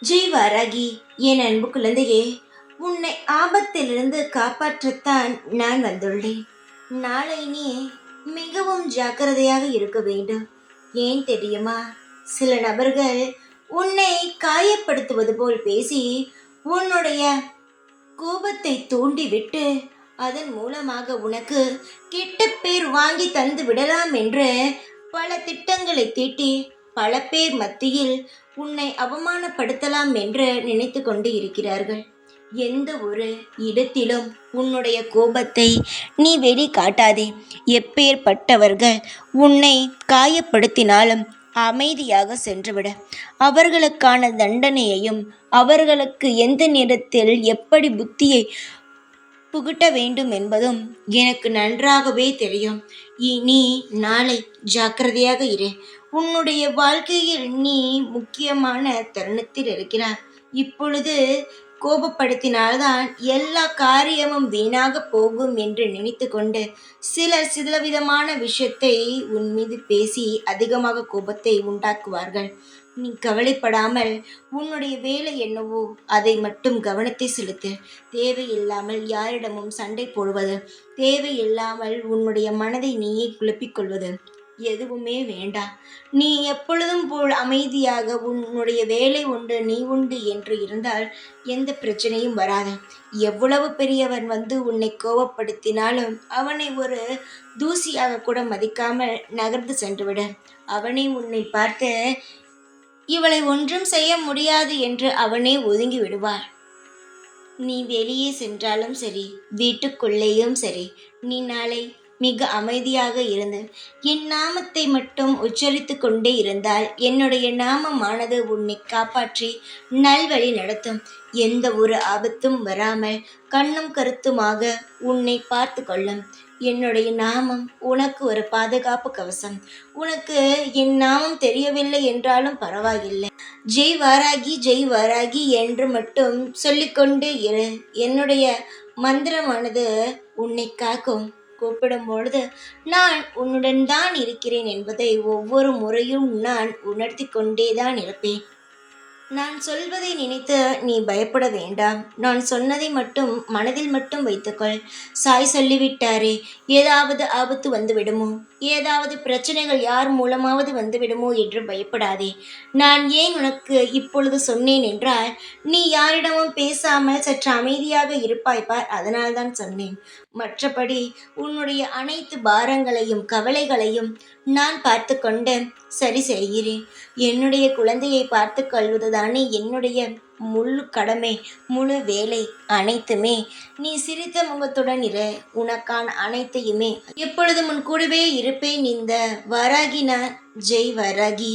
ஜெய் வாராகி, என் அன்பு குழந்தையே, உன்னை ஆபத்திலிருந்து காப்பாற்றத்தான் நான் வந்துள்ளேன். நாளை நீ மிகவும் ஜாக்கிரதையாக இருக்க வேண்டும். ஏன் தெரியுமா? சில நபர்கள் உன்னை காயப்படுத்துவது போல் பேசி உன்னுடைய கோபத்தை தூண்டிவிட்டு அதன் மூலமாக உனக்கு கெட்ட பேர் வாங்கி தந்து விடலாம் என்று பல திட்டங்களை தீட்டி பல பேர் மத்தியில் உன்னை அவமானப்படுத்தலாம் என்று நினைத்து கொண்டு இருக்கிறார்கள். எந்த ஒரு இடத்திலும் உன்னுடைய கோபத்தை நீ வெளிக்காட்டாதே. எப்பேற்பட்டவர்கள் உன்னை காயப்படுத்தினாலும் அமைதியாக சென்றுவிட. அவர்களுக்கான தண்டனையையும் அவர்களுக்கு எந்த நேரத்தில் எப்படி புத்தியை புகட்ட வேண்டும் என்பதும் எனக்கு நன்றாகவே தெரியும். நீ நாளை ஜாக்கிரதையாக இரு. உன்னுடைய வாழ்க்கையில் நீ முக்கியமான தருணத்தில் இருக்கிறாய். இப்பொழுது கோபப்படுத்தினால்தான் எல்லா காரியமும் வீணாக போகும் என்று நினைத்து கொண்டு சிலர் சிலவிதமான விஷயத்தை உன் மீது பேசி அதிகமாக கோபத்தை உண்டாக்குவார்கள். நீ கவலைப்படாமல் உன்னுடைய வேலை என்னவோ அதை மட்டும் கவனத்தை செலுத்து. தேவையில்லாமல் யாரிடமும் சண்டை போடுவது, தேவையில்லாமல் உன்னுடைய மனதை நீயே குழப்பிக்கொள்வது எதுவுமே வேண்டாம். நீ எப்பொழுதும் போல் அமைதியாக உன்னுடைய வேலை உண்டு நீ உண்டு என்று இருந்தால் எந்த பிரச்சனையும் வராது. எவ்வளவு பெரியவன் வந்து உன்னை கோபப்படுத்தினாலும் அவனை ஒரு தூசியாக கூட மதிக்காமல் நகர்ந்து சென்றுவிட. அவனை உன்னை பார்த்து இவளை ஒன்றும் செய்ய முடியாது என்று அவனே ஒதுங்கி விடுவார். நீ வெளியே சென்றாலும் சரி, வீட்டுக்குள்ளேயும் சரி, நீ நாளை மிக அமைதியாக இருந்து என் நாமத்தை மட்டும் உச்சரித்து கொண்டே இருந்தால் என்னுடைய நாமமானது உன்னை காப்பாற்றி நல்வழி நடத்தும். எந்த ஒரு ஆபத்தும் வராமல் கண்ணும் கருத்துமாக உன்னை பார்த்து கொள்ளும். என்னுடைய நாமம் உனக்கு ஒரு பாதுகாப்பு கவசம். உனக்கு என் நாமம் தெரியவில்லை என்றாலும் பரவாயில்லை. ஜெய் வாராகி ஜெய் வாராகி என்று மட்டும் சொல்லிக்கொண்டே இரு. என்னுடைய மந்திரமானது உன்னை காக்கும். கூப்பிடும் பொழுது நான் உன்னுடன் தான் இருக்கிறேன் என்பதை ஒவ்வொரு முறையும் நான் உணர்த்தி கொண்டேதான் இருப்பேன். நான் சொல்வதை நினைத்து நீ பயப்பட வேண்டாம். நான் சொன்னதை மட்டும் மனதில் மட்டும் வைத்துக்கொள். சாய் சொல்லிவிட்டாரே, ஏதாவது ஆபத்து வந்துவிடுமோ, ஏதாவது பிரச்சனைகள் யார் மூலமாவது வந்துவிடுமோ என்று பயப்படாதே. நான் ஏன் உனக்கு இப்பொழுது சொன்னேன் என்றால், நீ யாரிடமும் பேசாமல் சற்று அமைதியாக இருப்பாய் பார், அதனால்தான் சொன்னேன். மற்றபடி உன்னுடைய அனைத்து பாரங்களையும் கவலைகளையும் நான் பார்த்து கொண்டு சரி செய்கிறேன். என்னுடைய குழந்தையை பார்த்து கொள்வதுதானே என்னுடைய முழு கடமை, முழு வேலை அனைத்துமே. நீ சிரித்த முகத்துடன் இரு. உனக்கான அனைத்தையுமே எப்பொழுதும் உன் கூடவே இருப்பேன். இந்த வாராகி நான். ஜெய் வாராகி.